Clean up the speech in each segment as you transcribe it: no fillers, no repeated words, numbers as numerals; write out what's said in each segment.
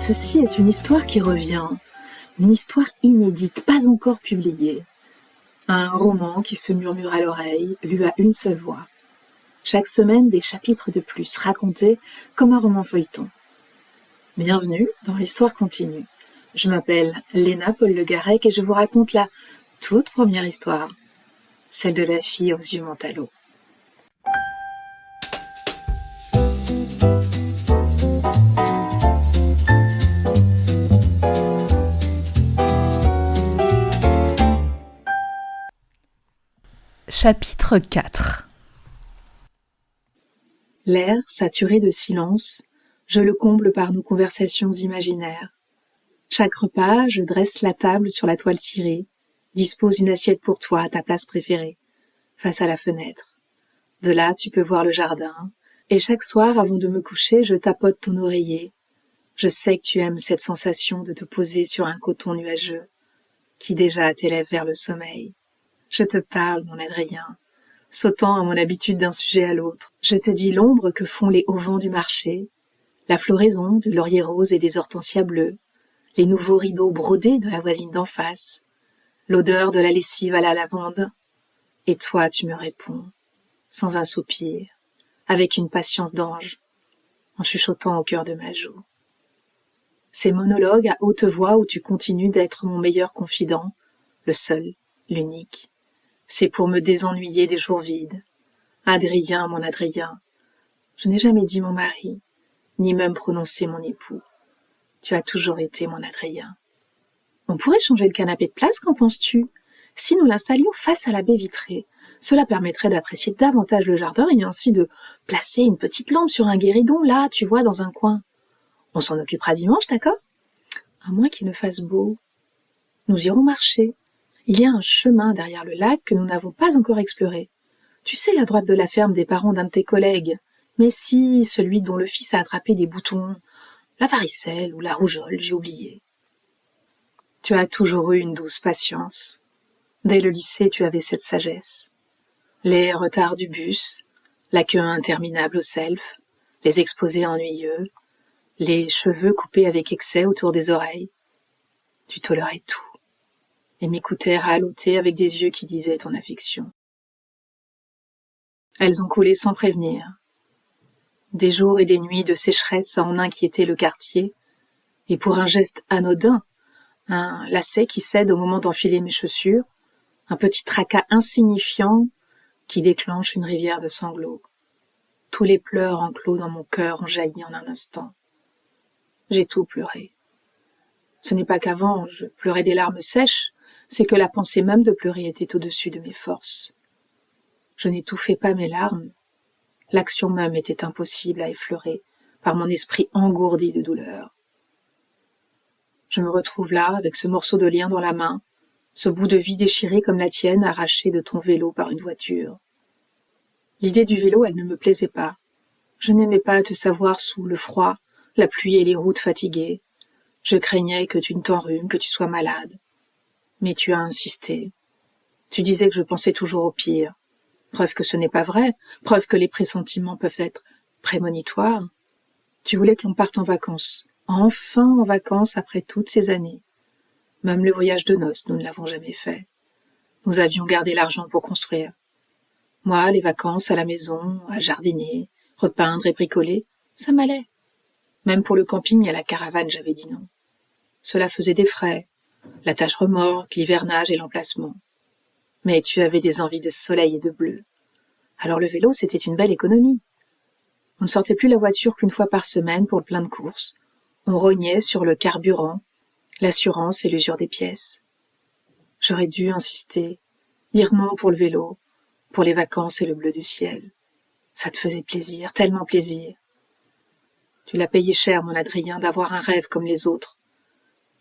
Ceci est une histoire qui revient, une histoire inédite, pas encore publiée. Un roman qui se murmure à l'oreille, lu à une seule voix. Chaque semaine, des chapitres de plus, racontés comme un roman feuilleton. Bienvenue dans l'Histoire continue. Je m'appelle Léna Paul-Le Garec et je vous raconte la toute première histoire, celle de la fille aux yeux mentalo. Chapitre 4. L'air, saturé de silence, je le comble par nos conversations imaginaires. Chaque repas, je dresse la table sur la toile cirée, dispose une assiette pour toi à ta place préférée, face à la fenêtre. De là, tu peux voir le jardin, et chaque soir, avant de me coucher, je tapote ton oreiller. Je sais que tu aimes cette sensation de te poser sur un coton nuageux, qui déjà t'élève vers le sommeil. Je te parle, mon Adrien, sautant à mon habitude d'un sujet à l'autre. Je te dis l'ombre que font les auvents du marché, la floraison du laurier rose et des hortensias bleues, les nouveaux rideaux brodés de la voisine d'en face, l'odeur de la lessive à la lavande. Et toi, tu me réponds, sans un soupir, avec une patience d'ange, en chuchotant au cœur de ma joue. Ces monologues à haute voix où tu continues d'être mon meilleur confident, le seul, l'unique. C'est pour me désennuyer des jours vides. Adrien, mon Adrien, je n'ai jamais dit mon mari, ni même prononcé mon époux. Tu as toujours été mon Adrien. On pourrait changer le canapé de place, qu'en penses-tu? Si nous l'installions face à la baie vitrée, cela permettrait d'apprécier davantage le jardin et ainsi de placer une petite lampe sur un guéridon, là, tu vois, dans un coin. On s'en occupera dimanche, d'accord? À moins qu'il ne fasse beau. Nous irons marcher. Il y a un chemin derrière le lac que nous n'avons pas encore exploré. Tu sais, la droite de la ferme des parents d'un de tes collègues. Mais si, celui dont le fils a attrapé des boutons, la varicelle ou la rougeole, j'ai oublié. Tu as toujours eu une douce patience. Dès le lycée, tu avais cette sagesse. Les retards du bus, la queue interminable au self, les exposés ennuyeux, les cheveux coupés avec excès autour des oreilles. Tu tolérais tout. Et m'écoutait râloter avec des yeux qui disaient ton affection. Elles ont coulé sans prévenir. Des jours et des nuits de sécheresse à en inquiéter le quartier, et pour un geste anodin, un lacet qui cède au moment d'enfiler mes chaussures, un petit tracas insignifiant qui déclenche une rivière de sanglots. Tous les pleurs enclos dans mon cœur ont jailli en un instant. J'ai tout pleuré. Ce n'est pas qu'avant, je pleurais des larmes sèches, c'est que la pensée même de pleurer était au-dessus de mes forces. Je n'étouffais pas mes larmes. L'action même était impossible à effleurer par mon esprit engourdi de douleur. Je me retrouve là, avec ce morceau de lien dans la main, ce bout de vie déchiré comme la tienne, arraché de ton vélo par une voiture. L'idée du vélo, elle ne me plaisait pas. Je n'aimais pas te savoir sous le froid, la pluie et les routes fatiguées. Je craignais que tu ne t'enrhumes, que tu sois malade. Mais tu as insisté. Tu disais que je pensais toujours au pire. Preuve que ce n'est pas vrai, preuve que les pressentiments peuvent être prémonitoires. Tu voulais que l'on parte en vacances, enfin en vacances après toutes ces années. Même le voyage de noces, nous ne l'avons jamais fait. Nous avions gardé l'argent pour construire. Moi, les vacances à la maison, à jardiner, repeindre et bricoler, ça m'allait. Même pour le camping et la caravane, j'avais dit non. Cela faisait des frais. La tâche remorque, l'hivernage et l'emplacement. Mais tu avais des envies de soleil et de bleu. Alors le vélo, c'était une belle économie. On ne sortait plus la voiture qu'une fois par semaine pour le plein de courses. On rognait sur le carburant, l'assurance et l'usure des pièces. J'aurais dû insister, dire non pour le vélo, pour les vacances et le bleu du ciel. Ça te faisait plaisir, tellement plaisir. Tu l'as payé cher, mon Adrien, d'avoir un rêve comme les autres.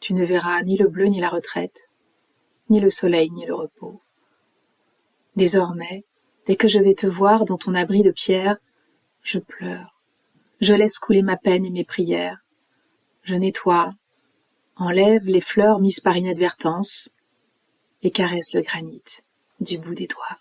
Tu ne verras ni le bleu ni la retraite, ni le soleil ni le repos. Désormais, dès que je vais te voir dans ton abri de pierre, je pleure. Je laisse couler ma peine et mes prières. Je nettoie, enlève les fleurs mises par inadvertance et caresse le granit du bout des doigts.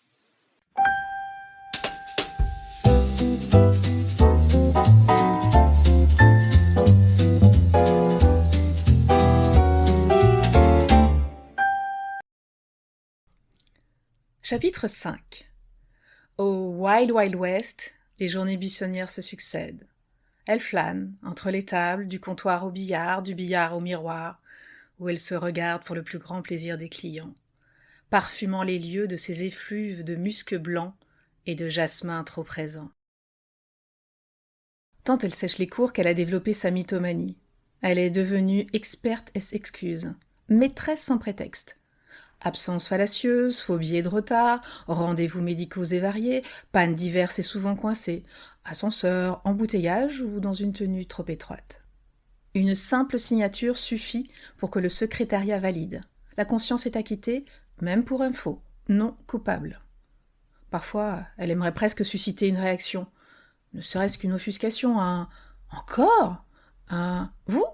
Chapitre 5. Au Wild Wild West, les journées buissonnières se succèdent. Elle flâne entre les tables, du comptoir au billard, du billard au miroir, où elle se regarde pour le plus grand plaisir des clients, parfumant les lieux de ses effluves de musc blanc et de jasmin trop présents. Tant elle sèche les cours qu'elle a développé sa mythomanie. Elle est devenue experte excuse, maîtresse sans prétexte. Absence fallacieuse, faux billets de retard, rendez-vous médicaux et variés, pannes diverses et souvent coincées, ascenseur, embouteillage ou dans une tenue trop étroite. Une simple signature suffit pour que le secrétariat valide. La conscience est acquittée, même pour un faux, non coupable. Parfois, elle aimerait presque susciter une réaction, ne serait-ce qu'une offuscation, un « encore » un « vous »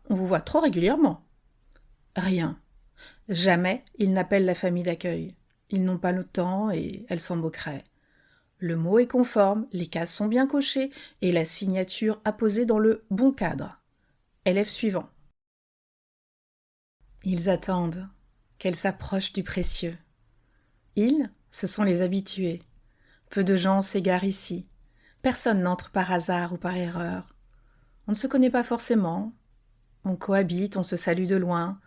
on vous voit trop régulièrement. Rien. Jamais ils n'appellent la famille d'accueil. Ils n'ont pas le temps et elle s'en moquerait. Le mot est conforme, les cases sont bien cochées et la signature apposée dans le bon cadre. Élève suivant. Ils attendent qu'elle s'approche du précieux. Ils, ce sont les habitués. Peu de gens s'égarent ici. Personne n'entre par hasard ou par erreur. On ne se connaît pas forcément. On cohabite, on se salue de loin.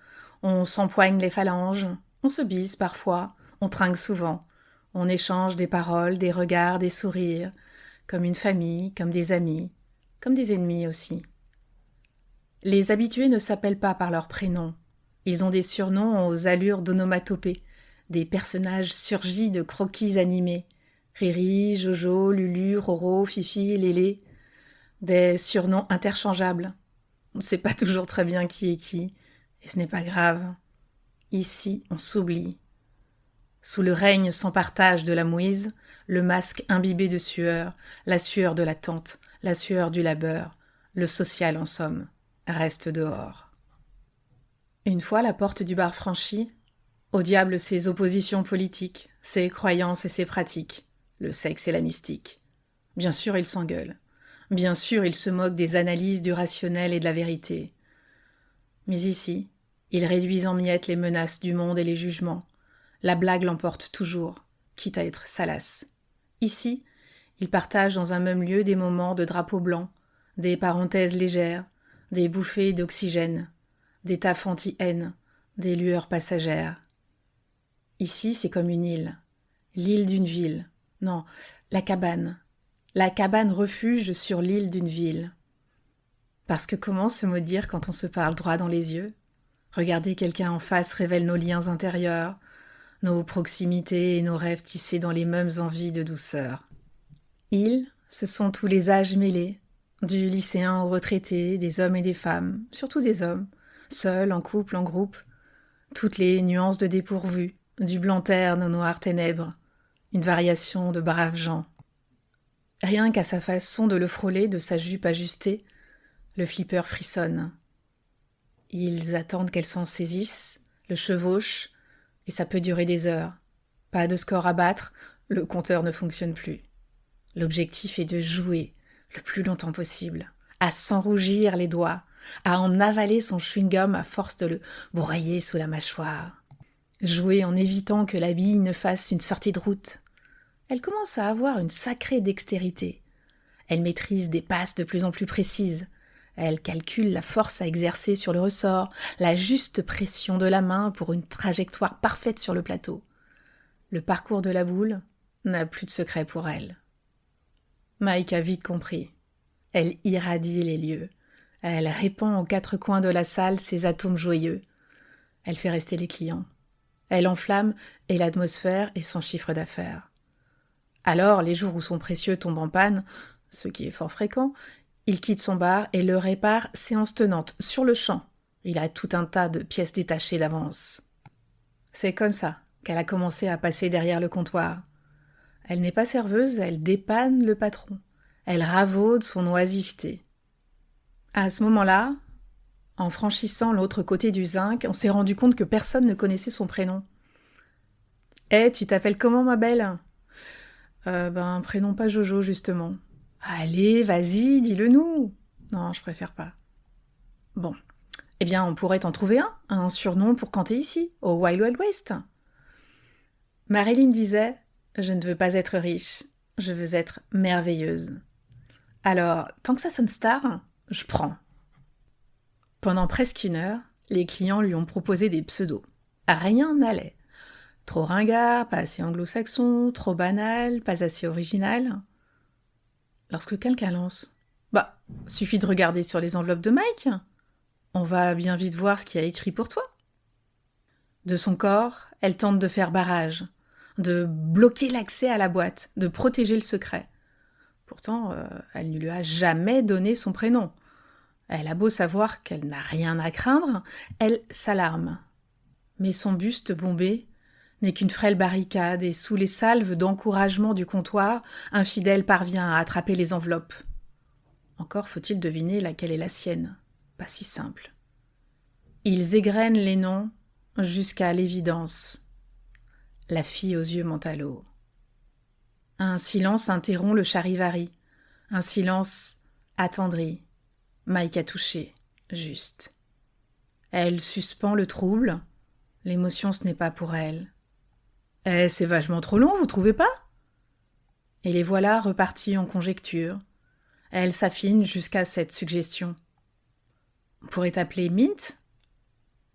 On s'empoigne les phalanges, on se bise parfois, on trinque souvent, on échange des paroles, des regards, des sourires, comme une famille, comme des amis, comme des ennemis aussi. Les habitués ne s'appellent pas par leur prénom. Ils ont des surnoms aux allures d'onomatopée, des personnages surgis de croquis animés. Riri, Jojo, Lulu, Roro, Fifi, Lélé. Des surnoms interchangeables. On ne sait pas toujours très bien qui est qui. Et ce n'est pas grave. Ici, on s'oublie. Sous le règne sans partage de la mouise, le masque imbibé de sueur, la sueur de l'attente, la sueur du labeur, le social en somme, reste dehors. Une fois la porte du bar franchie, au diable ses oppositions politiques, ses croyances et ses pratiques, le sexe et la mystique. Bien sûr, il s'engueule. Bien sûr, il se moque des analyses du rationnel et de la vérité. Mais ici, ils réduisent en miettes les menaces du monde et les jugements. La blague l'emporte toujours, quitte à être salace. Ici, ils partagent dans un même lieu des moments de drapeau blanc, des parenthèses légères, des bouffées d'oxygène, des taffes anti-haine, des lueurs passagères. Ici, c'est comme une île, l'île d'une ville. Non, la cabane refuge sur l'île d'une ville. Parce que comment se maudire quand on se parle droit dans les yeux ? Regarder quelqu'un en face révèle nos liens intérieurs, nos proximités et nos rêves tissés dans les mêmes envies de douceur. Ils, ce sont tous les âges mêlés, du lycéen au retraité, des hommes et des femmes, surtout des hommes, seuls, en couple, en groupe, toutes les nuances de dépourvu, du blanc terne au noir ténèbres, une variation de braves gens. Rien qu'à sa façon de le frôler de sa jupe ajustée, le flipper frissonne. Ils attendent qu'elle s'en saisisse, le chevauchent, et ça peut durer des heures. Pas de score à battre, le compteur ne fonctionne plus. L'objectif est de jouer le plus longtemps possible, à s'enrougir les doigts, à en avaler son chewing-gum à force de le broyer sous la mâchoire. Jouer en évitant que la bille ne fasse une sortie de route. Elle commence à avoir une sacrée dextérité. Elle maîtrise des passes de plus en plus précises. Elle calcule la force à exercer sur le ressort, la juste pression de la main pour une trajectoire parfaite sur le plateau. Le parcours de la boule n'a plus de secret pour elle. Mike a vite compris. Elle irradie les lieux. Elle répand aux quatre coins de la salle ses atomes joyeux. Elle fait rester les clients. Elle enflamme et l'atmosphère et son chiffre d'affaires. Alors, les jours où son précieux tombe en panne, ce qui est fort fréquent, il quitte son bar et le répare séance tenante, sur le champ. Il a tout un tas de pièces détachées d'avance. C'est comme ça qu'elle a commencé à passer derrière le comptoir. Elle n'est pas serveuse, elle dépanne le patron. Elle ravaude son oisiveté. À ce moment-là, en franchissant l'autre côté du zinc, on s'est rendu compte que personne ne connaissait son prénom. « Eh, tu t'appelles comment, ma belle ?»« Prénom pas Jojo, justement. »« Allez, vas-y, dis-le-nous. »« Non, je préfère pas. »« Bon, eh bien, on pourrait t'en trouver un surnom pour quand t'es ici, au Wild Wild West. » Marilyn disait « Je ne veux pas être riche, je veux être merveilleuse. » Alors, tant que ça sonne star, je prends. Pendant presque 1 heure, les clients lui ont proposé des pseudos. Rien n'allait. Trop ringard, pas assez anglo-saxon, trop banal, pas assez original. Lorsque quelqu'un lance « Suffit de regarder sur les enveloppes de Mike. On va bien vite voir ce qu'il y a écrit pour toi. » De son corps, elle tente de faire barrage, de bloquer l'accès à la boîte, de protéger le secret. Pourtant, elle ne lui a jamais donné son prénom. Elle a beau savoir qu'elle n'a rien à craindre, elle s'alarme. Mais son buste bombé n'est qu'une frêle barricade et sous les salves d'encouragement du comptoir, un fidèle parvient à attraper les enveloppes. Encore faut-il deviner laquelle est la sienne. Pas si simple. Ils égrènent les noms jusqu'à l'évidence. La fille aux yeux mentalo. Un silence interrompt le charivari. Un silence attendri. Mike a touché, juste. Elle suspend le trouble. L'émotion, ce n'est pas pour elle. C'est vachement trop long, vous trouvez pas ? Et les voilà repartis en conjecture. Elle s'affine jusqu'à cette suggestion. On pourrait t'appeler Mint ?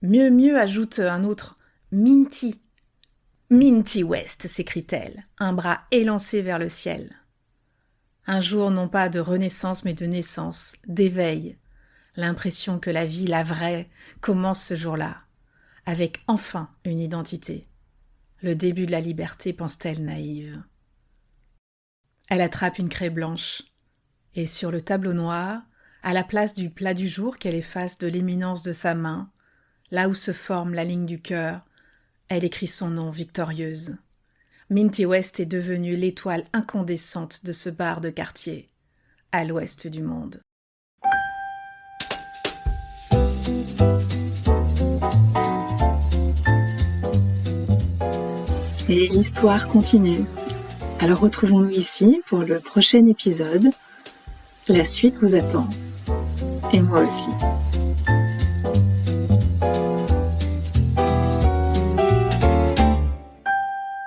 Mieux, ajoute un autre, Minty. Minty West, s'écrie-t-elle, un bras élancé vers le ciel. Un jour non pas de renaissance mais de naissance, d'éveil. L'impression que la vie, la vraie, commence ce jour-là, avec enfin une identité. Le début de la liberté, pense-t-elle naïve. Elle attrape une craie blanche. Et sur le tableau noir, à la place du plat du jour qu'elle efface de l'éminence de sa main, là où se forme la ligne du cœur, elle écrit son nom victorieuse. Minty West est devenue l'étoile incandescente de ce bar de quartier, à l'ouest du monde. Et l'histoire continue. Alors retrouvons-nous ici pour le prochain épisode. La suite vous attend. Et moi aussi.